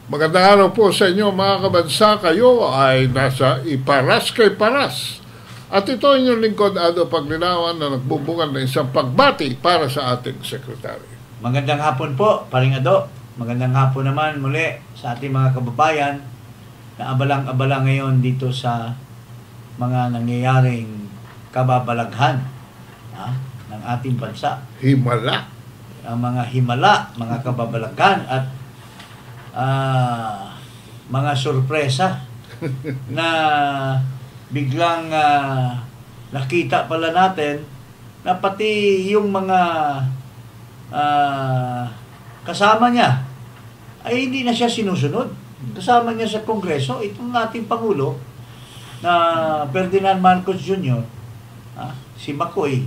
Magandang araw po sa inyo mga kabansa. Kayo ay nasa Iparas kay Paras. At ito inyong lingkod, Ado Paglinawan, na nagbubungan ng isang pagbati para sa ating sekretary. Magandang hapon po, Paring Ado. Magandang hapon naman muli sa ating mga kababayan na abalang-abala ngayon dito sa mga nangyayaring kababalaghan ng ating bansa. Himala. Ang mga himala, mga kababalaghan at mga sorpresa na biglang nakita pala natin na pati yung mga kasama niya ay hindi na siya sinusunod. Kasama niya sa Kongreso, itong ating Pangulo na Ferdinand Marcos Jr., si Macoy,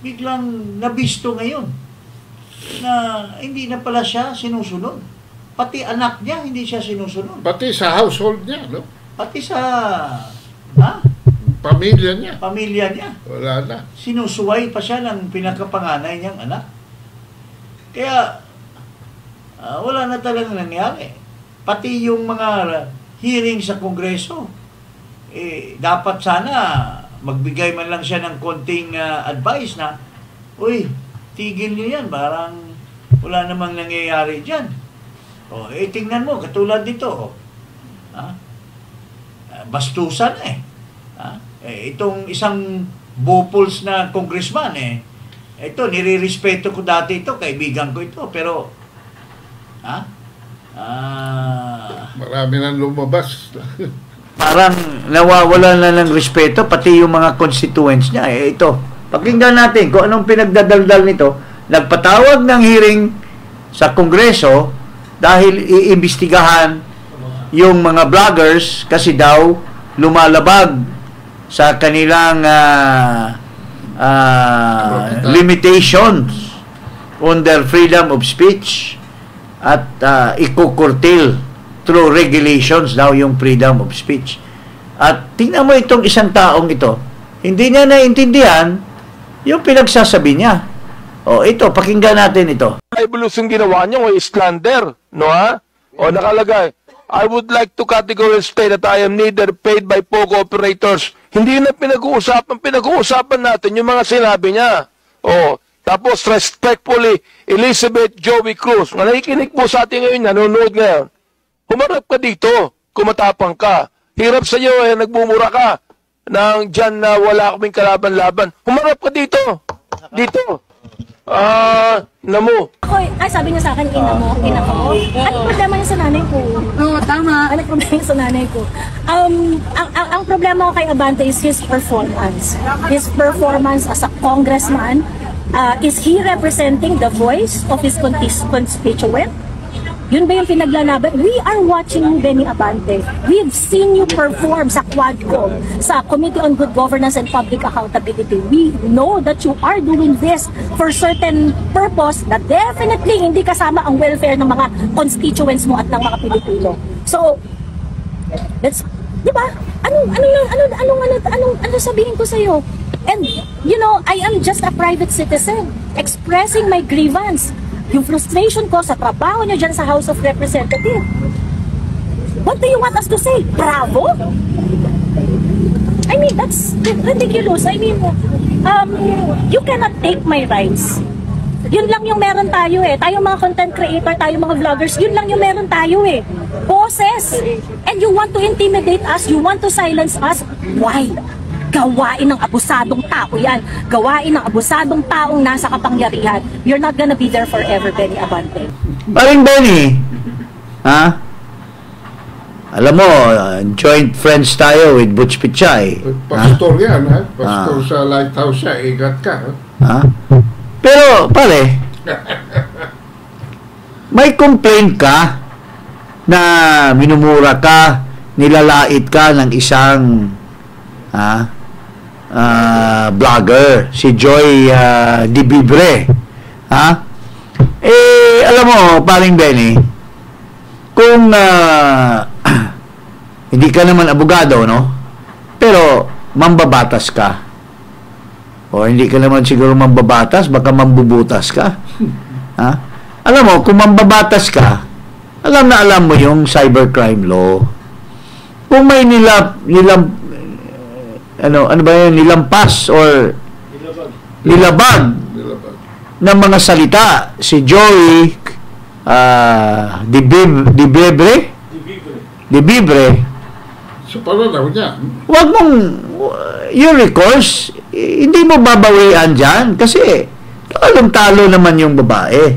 biglang nabisto ngayon na hindi na pala siya sinusunod. Pati anak niya hindi siya sinusunod. Pati sa household niya, no? Pati sa pamilya niya. Pamilya niya. Wala na. Sinusuway pa siya ng pinakapanganay niyang anak. Kaya wala na talagang nangyari. Pati yung mga hearing sa Kongreso, dapat sana magbigay man lang siya ng konting advice na, uy, tigil niyo yan, parang wala namang nangyayari dyan. Tingnan mo, katulad dito. Bastusan itong isang bupols na congressman ito, nirirespeto ko dati ito, kaibigan ko ito, pero marami nang lumabas. parang nawawala na ng respeto, pati yung mga constituents niya. Ito, pakinggan natin kung anong pinagdadaldal nito. Nagpatawag ng hearing sa Kongreso dahil iimbestigahan yung mga vloggers kasi daw lumalabag sa kanilang limitations on their freedom of speech at ikukurtil through regulations daw yung freedom of speech. At tingnan mo itong isang taong ito, hindi niya naiintindihan yung pinagsasabi niya. Ito, pakinggan natin ito. Evolution ginawa niya o slander, no ha? Nakalagay, I would like to categorically state that I am neither paid by POGO operators. Hindi na pinag-uusapan natin yung mga sinabi niya. Tapos respectfully, Elizabeth Joey Cruz, na nakikinig po sa atin ngayon, nanonood ngayon, humarap ka dito, kumatapang ka. Hirap sa iyo, nagbumura ka nang dyan na wala kaming kalaban-laban. Humarap ka dito. Dito. Namo. Sabi niya sa akin, ina mo. Ano problema niya sa nanay ko? Oo, tama. Ano problema niya sa nanay ko? Ang problema ko kay Abante is his performance. His performance as a congressman. Is he representing the voice of his constituent? Yun ba yung pinaglalaban? We are watching you, Benny Abante. We've seen you perform sa Quadcom, sa Committee on Good Governance and Public Accountability. We know that you are doing this for certain purpose na definitely hindi kasama ang welfare ng mga constituents mo at ng mga Pilipino. So, that's, di ba? Ano sabihin ko sa'yo? And, you know, I am just a private citizen expressing my grievance. Yung frustration ko sa trabaho niyo dyan sa House of Representatives. What do you want us to say? Bravo? I mean, that's ridiculous. I mean, you cannot take my rights. Yun lang yung meron tayo Tayo mga content creator, tayo mga vloggers, yun lang yung meron tayo Boses. And you want to intimidate us, you want to silence us. Why? Gawain ng abusadong tao yan. Gawain ng abusadong taong nasa kapangyarihan. You're not gonna be there forever, Benny Abante. Paring Benny, alam mo, joint friends tayo with Butch Pichay. Pastor yan, Pastor sa Lighthouse siya. Ingat ka, Pero, pare, may complaint ka na minumura ka, nilalait ka ng isang vlogger, si Joy Di Bibre. Alam mo, paring Benny, kung hindi ka naman abogado, no? Pero mambabatas ka. O hindi ka naman siguro mambabatas, baka mambubutas ka. Alam mo, kung mambabatas ka, alam mo yung cybercrime law. Kung may nilampas or nilabag ng mga salita si Joey Di Bibre, So, paano daw niya? wag mong yung recourse, hindi mo babawian dyan kasi talong-talo naman yung babae.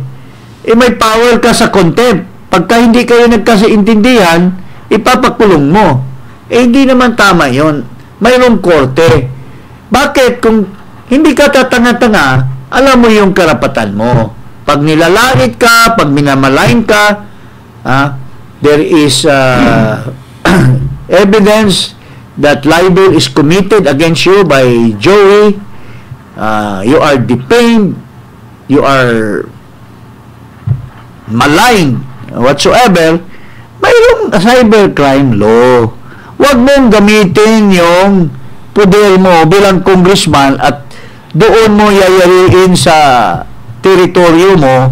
May power ka sa contempt. Pagka hindi kayo nagkakaintindihan, ipapakulong mo. Hindi naman tama yon. Mayroong korte. Bakit? Kung hindi ka tatanga-tanga, alam mo yung karapatan mo. Pag nilalait ka, pag minamalain ka, there is evidence that libel is committed against you by Joey. You are defamed, you are maligned, whatsoever. Mayroong cybercrime law. Huwag mong gamitin yung poder mo bilang congressman at doon mo yayariin sa teritoryo mo,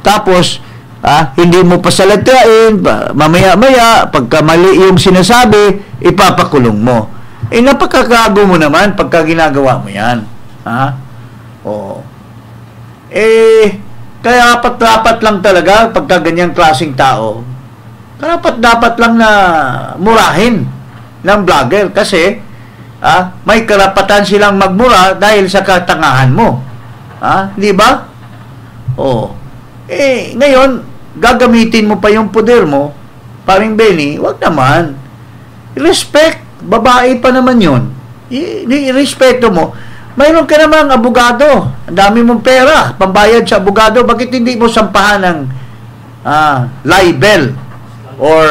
tapos hindi mo pasalatain, mamaya-maya, pagka mali yung sinasabi, ipapakulong mo. Napakagago mo naman pagka ginagawa mo yan. Kaya dapat lang talaga, pagka ganyang klaseng tao, dapat lang na murahin ng vlogger kasi may karapatan silang magmura dahil sa katangahan mo. Di ba? Ngayon, gagamitin mo pa yung poder mo, paring Benny, wag naman. Respect, babae pa naman yun. Respeto mo. Mayroon ka namang abogado, ang dami mong pera, pambayad sa abogado, bakit hindi mo sampahan ng libel or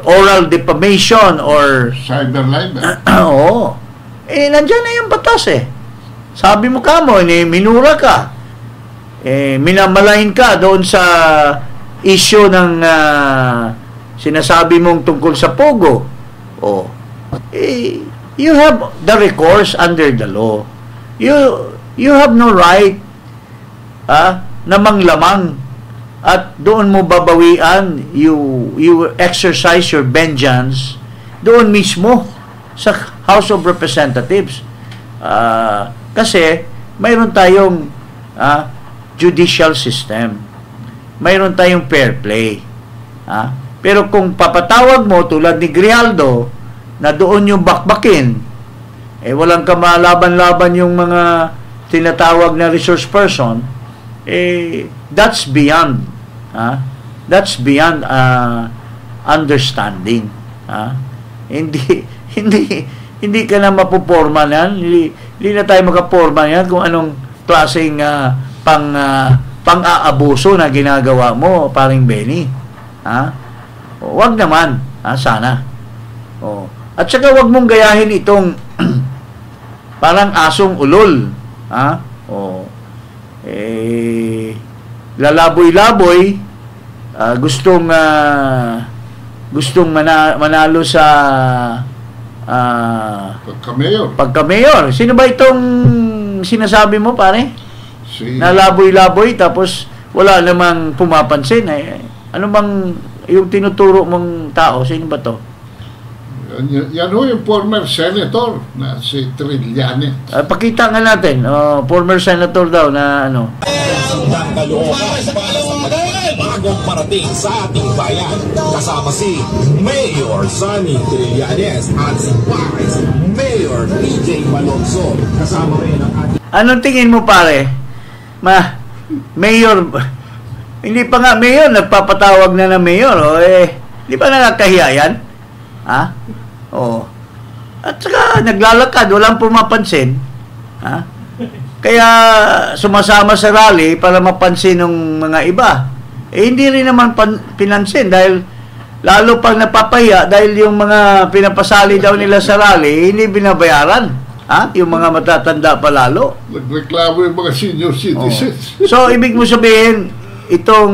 oral defamation or Cyber libel. oo. Nandiyan na yung batas Sabi mo minura ka. Minamalain ka doon sa issue ng sinasabi mong tungkol sa Pogo. You have the recourse under the law. You have no right na manglamang at doon mo babawian, you exercise your vengeance doon mismo sa House of Representatives. Kasi mayroon tayong judicial system. Mayroon tayong fair play. Pero kung papatawag mo tulad ni Grijaldo na doon yung bakbakin, walang kamalaban-laban yung mga tinatawag na resource person, that's beyond understanding. Hindi ka na mapuporma yan. Hindi na tayo makaporma yan kung anong klaseng pang-aabuso na ginagawa mo, paring Benny. Wag naman, sana. At saka wag mong gayahin itong parang asong ulol. Lalaboy-laboy, gustong manalo sa pagka-mayor. Sino ba itong sinasabi mo, pare? Nalaboy-laboy tapos wala namang pumapansin. Ano bang yung tinuturo mong tao? Sino ba to? Yan ho yung former senator na si Trillanes. Pakita nga natin. Former senator daw na ano. Ng Caloocan para sa bagong parating sa ating bayan. Kasama si Mayor Sonny Trillanes at si Vice Mayor PJ Malonzo. Kasama rin ang ating... Anong tingin mo, pare? Mayor, hindi pa nga mayor, nagpapatawag na mayor. Di ba nakakahiya yan? At saka naglalakad, walang pumapansin. Kaya sumasama sa rally para mapansin ng mga iba. Hindi rin naman pinansin dahil lalo pang napapahiya dahil yung mga pinapasali daw nila sa rally, hindi binabayaran. Yung mga matatanda pa lalo. Nagreklamo yung mga senior citizens. So, ibig mo sabihin, itong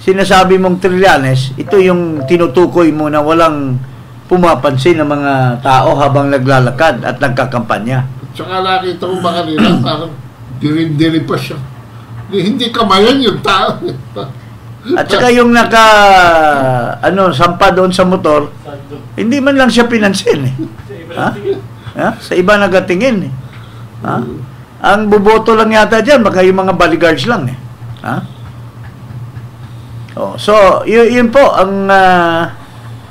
sinasabi mong Trillanes, ito yung tinutukoy mo na walang pumapansin ng mga tao habang naglalakad at nagkakampanya. Tsaka nakita ko ba kanina, parang dirin-diri pa siya. Hindi kamayan yung tao. At saka yung sampa doon sa motor, hindi man lang siya pinansin eh. Ha? Ha? Sa iba nagatingin eh. Ha? Ang buboto lang yata dyan, baka yung mga bodyguards lang eh. Ha? Oh, so, yun po ang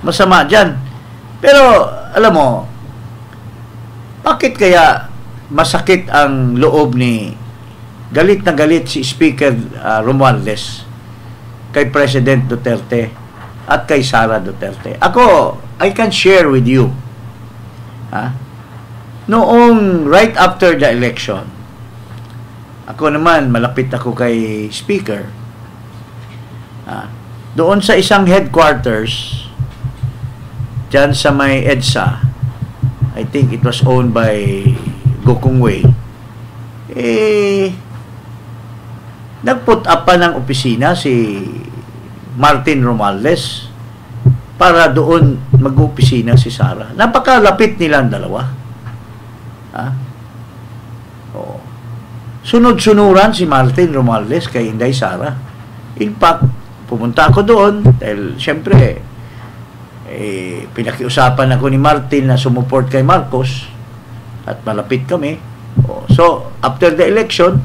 masama dyan. Pero, alam mo, bakit kaya masakit ang loob ni galit na galit si Speaker Romualdez kay President Duterte at kay Sara Duterte? Ako, I can share with you. Ha? Noong right after the election, ako naman, malapit ako kay Speaker. Doon sa isang headquarters, dyan sa may EDSA, I think it was owned by Gokong Wei, nag-put up pa ng opisina si Martin Romualdez para doon mag-opisina si Sara. Napakalapit nilang dalawa. Sunod-sunuran si Martin Romualdez kay Inday Sara. In fact, pumunta ako doon dahil siyempre pinakiusapan ako ni Martin na sumuport kay Marcos at malapit kami. So, after the election,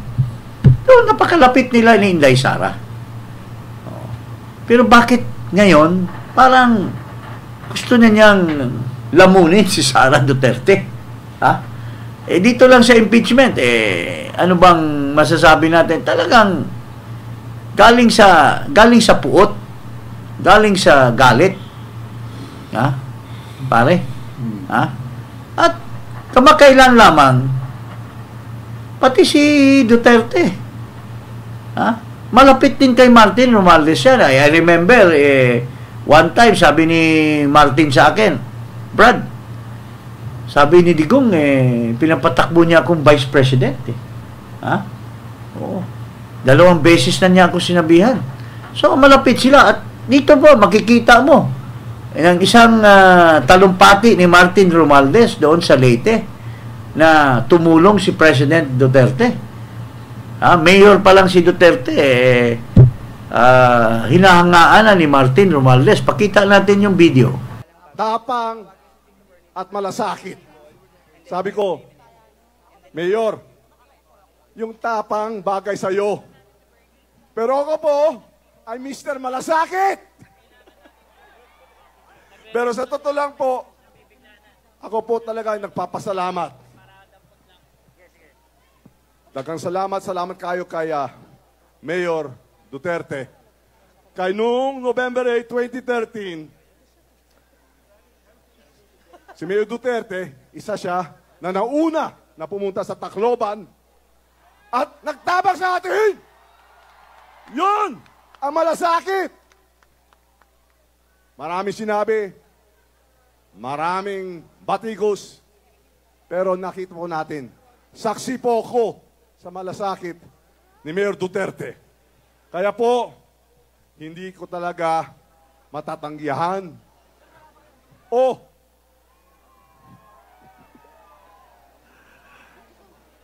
doon napakalapit nila ni Inday Sara. Pero bakit ngayon parang gusto niyang lamunin si Sara Duterte? Ha? Dito lang sa impeachment, ano bang masasabi natin? Talagang galing sa puot, galing sa galit. Ha? Pare? Ha? At kamakailan lamang, pati si Duterte. Ha? Malapit din kay Martin Romualdez yan. I remember, one time, sabi ni Martin sa akin, Brad, sabi ni Digong, pinapatakbo niya akong vice president. Ha? Oo. 2 beses na niya ako sinabihan. So, malapit sila. At dito po, makikita mo, ang isang talumpati ni Martin Romualdez doon sa Leyte na tumulong si President Duterte. Mayor pa lang si Duterte, hinahangaan na ni Martin Romualdez. Pakita natin yung video. Tapang at malasakit. Sabi ko, Mayor, yung tapang bagay sa'yo. Pero ako po, ay Mr. Malasakit. Pero sa totoo lang po, ako po talaga ay nagpapasalamat. Daghang salamat kayo kay Mayor Duterte. Kay noong November 8, 2013, si Mayor Duterte, isa siya na nauna na pumunta sa Tacloban at nagtabang sa atin. Yun ang malasakit. Maraming sinabi, maraming batikos, pero nakita po natin, saksi po ako sa malasakit ni Mayor Duterte. Kaya po, hindi ko talaga matatanggihan o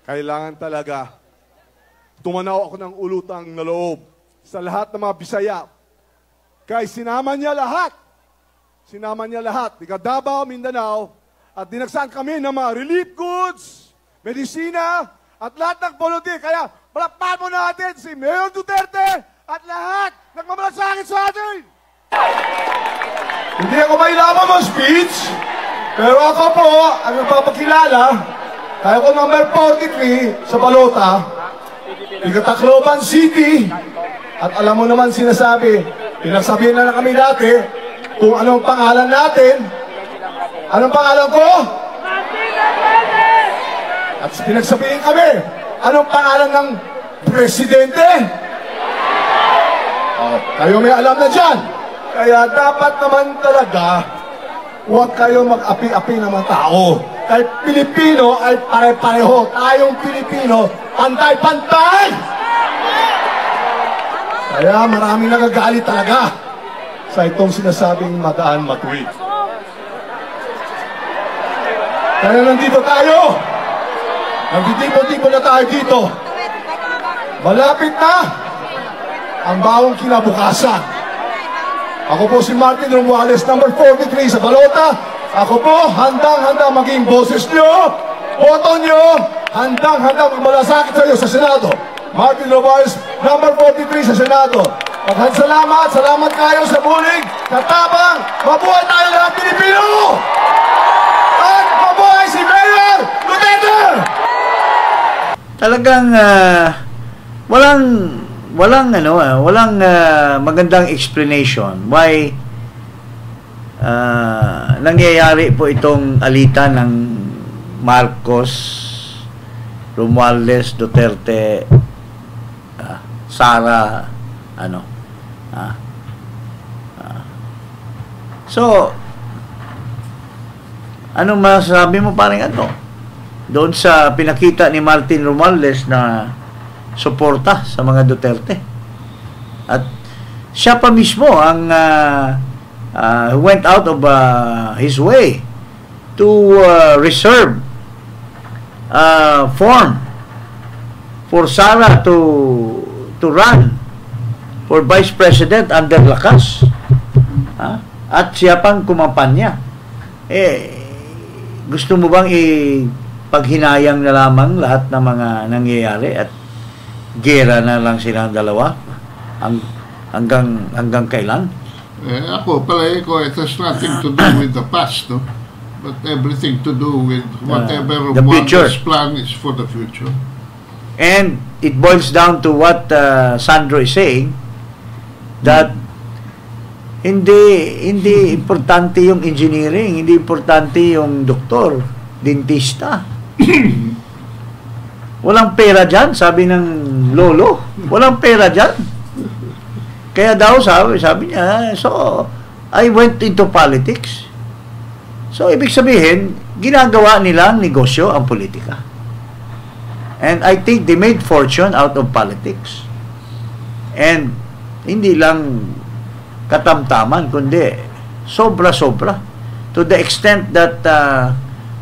kailangan talaga tumanaw ako ng ulutang na loob sa lahat ng mga Bisaya. Kaya sinama niya lahat. Sinama niya lahat. Tiga Davao, Mindanao, at dinagsan kami ng mga relief goods, medisina, at lahat ng volunteer. Kaya palakpakan mo natin si Mayor Duterte at lahat nagmamalasakit sa atin. Hindi ako mailaman mo speech, pero ako po ang nagpapakilala. Kaya ko number 43 sa balota, Tacloban City, at alam mo naman sinasabi, pinagsabihin na kami dati kung anong pangalan natin. Anong pangalan ko? At pinagsabihin kami, anong pangalan ng presidente? Kayo may alam na dyan. Kaya dapat naman talaga, huwag kayo mag-api-api ng mga tao. Kahit Pilipino ay pare-pareho. Tayong Pilipino, pantay-pantay! Kaya maraming nagagalit talaga sa itong sinasabing magaan matuwid. Kaya nandito tayo. Nagtitipo-tipo na tayo dito. Malapit na ang bawang kinabukasan. Ako po si Martin Romualdez, number 43 sa balota. Ako po, handang-handa maging boses nyo, boto nyo, handang-handa magmalasakit sa iyo sa Senado. Martin Romualdez, number 43 sa Senado. Salamat kayo sa bulig, katabang, mabuhay tayo lahat Pilipino! At mabuhay si Mayor Duterte! Talagang walang magandang explanation why nangyayari po itong alitan ng Marcos, Romualdez, Duterte, Sara, so anong masasabi mo parang doon sa pinakita ni Martin Romualdez na suporta sa mga Duterte? At siya pa mismo ang went out of his way to reserve form for Sara to run for Vice President under Lakas. At siya pang kumampanya. Gusto mo bang paghinayang na lamang lahat ng mga nangyayari at gera na lang silang dalawa hanggang kailan? Ako, palagi ko, it has nothing to do with the past, no? But everything to do with whatever Romualdez's plan is for the future. And it boils down to what Sandro is saying, that hindi importante yung engineering, hindi importante yung doktor, dentista. Walang pera dyan, sabi ng lolo. Walang pera dyan. Kaya daw sabi niya, so I went into politics. So ibig sabihin, ginagawa nilang negosyo ang politika. And I think they made fortune out of politics. And hindi lang katamtaman, kundi sobra-sobra. To the extent that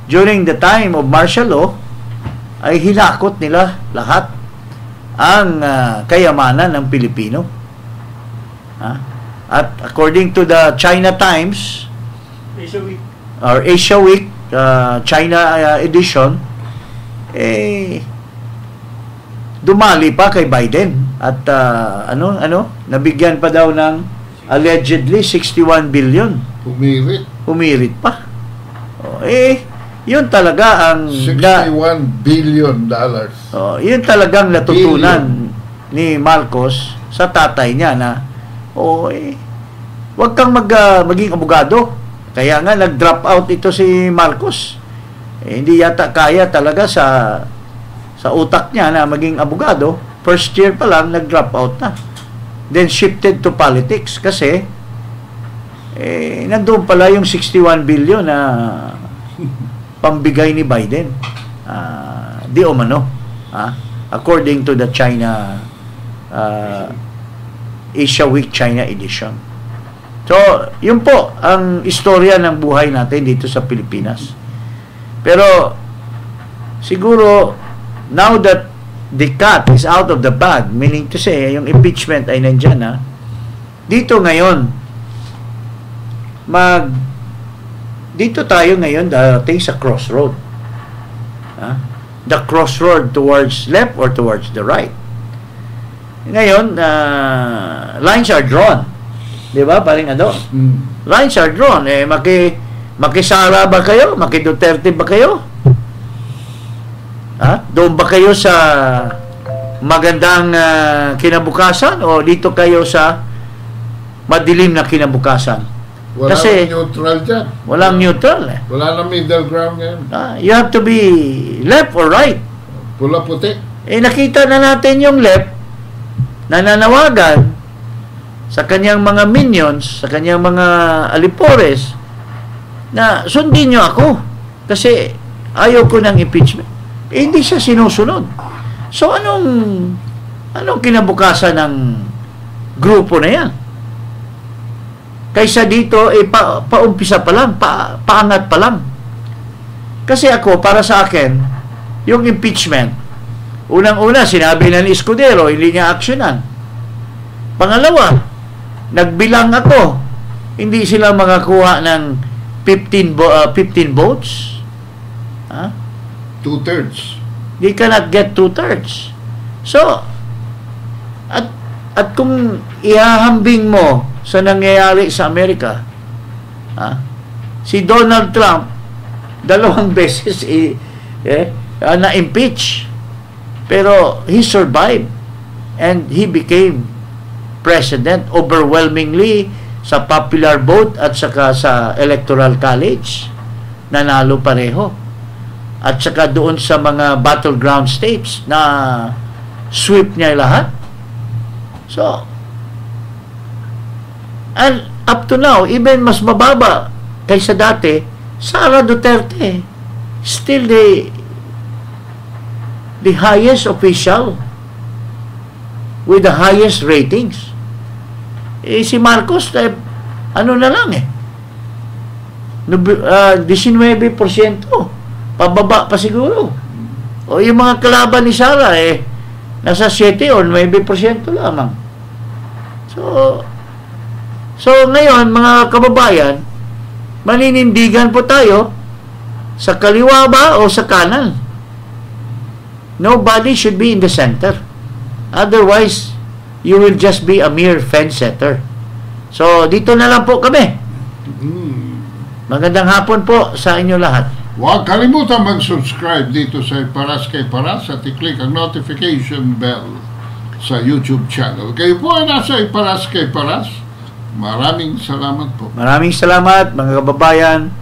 during the time of martial law, ay hinakot nila lahat ang kayamanan ng Pilipino. At according to the China Times, Asia Week, China edition, dumali pa kay Biden at nabigyan pa daw ng allegedly 61 billion. Humirit pa. Yun talaga ang $61 billion. Yun talagang natutunan ni Marcos sa tatay niya na wag kang maging abogado. Kaya nga nag-drop out ito si Marcos. Hindi yata kaya talaga sa utak niya na maging abogado. First year pa lang nag-drop out na. Then shifted to politics kasi nandoon pala yung 61 billion na pambigay ni Biden. Di umano. According to the China Asia Week China edition. So, yun po ang istorya ng buhay natin dito sa Pilipinas. Pero siguro now that the cat is out of the bag, meaning to say, yung impeachment ay nandyan dito ngayon dito tayo ngayon darating sa crossroad. The crossroad towards left or towards the right. Ngayon, lines are drawn. Di ba? Paring lines are drawn. Makisara ba kayo? Makiduterte ba kayo? Doon ba kayo sa magandang kinabukasan o dito kayo sa madilim na kinabukasan? Kasi neutral dyan. Walang neutral. Wala na middle ground yan. You have to be left or right. Pula-puti. Nakita na natin yung left nananawagan sa kanyang mga minions, sa kanyang mga alipores na sundin nyo ako kasi ayaw ko ng impeachment. Hindi siya sinusunod. So anong kinabukasan ng grupo na yan? Kaysa dito, paumpisa pa lang, paangat pa lang. Kasi ako, para sa akin, yung impeachment, unang-una, sinabi na ni Escudero, hindi niya aksyonan. Pangalawa, nagbilang ako. Hindi sila makakuha ng 15 votes. Ha? 2/3. They cannot get 2/3. So, at kung ihahambing mo sa nangyayari sa Amerika, si Donald Trump, 2 beses na-impeach. Pero he survived and he became president overwhelmingly sa popular vote at saka sa electoral college. Nanalo pareho. At saka doon sa mga battleground states na sweep niya lahat. So, and up to now, even mas mababa kaysa dati, Sara Duterte still the highest official with the highest ratings. Si Marcos, ano na lang 19%. Pababa pa siguro. O yung mga kalaban ni Sara, nasa 7 o 9% lamang. So ngayon, mga kababayan, maninindigan po tayo sa kaliwa ba o sa kanan. Nobody should be in the center. Otherwise, you will just be a mere fence setter. So, dito na lang po kami. Magandang hapon po sa inyo lahat. Huwag kalimutan mag-subscribe dito sa Paras kay Paras at i-click ang notification bell sa YouTube channel. Kayo po ay nasa Paras kay Paras. Maraming salamat po. Maraming salamat, mga kababayan.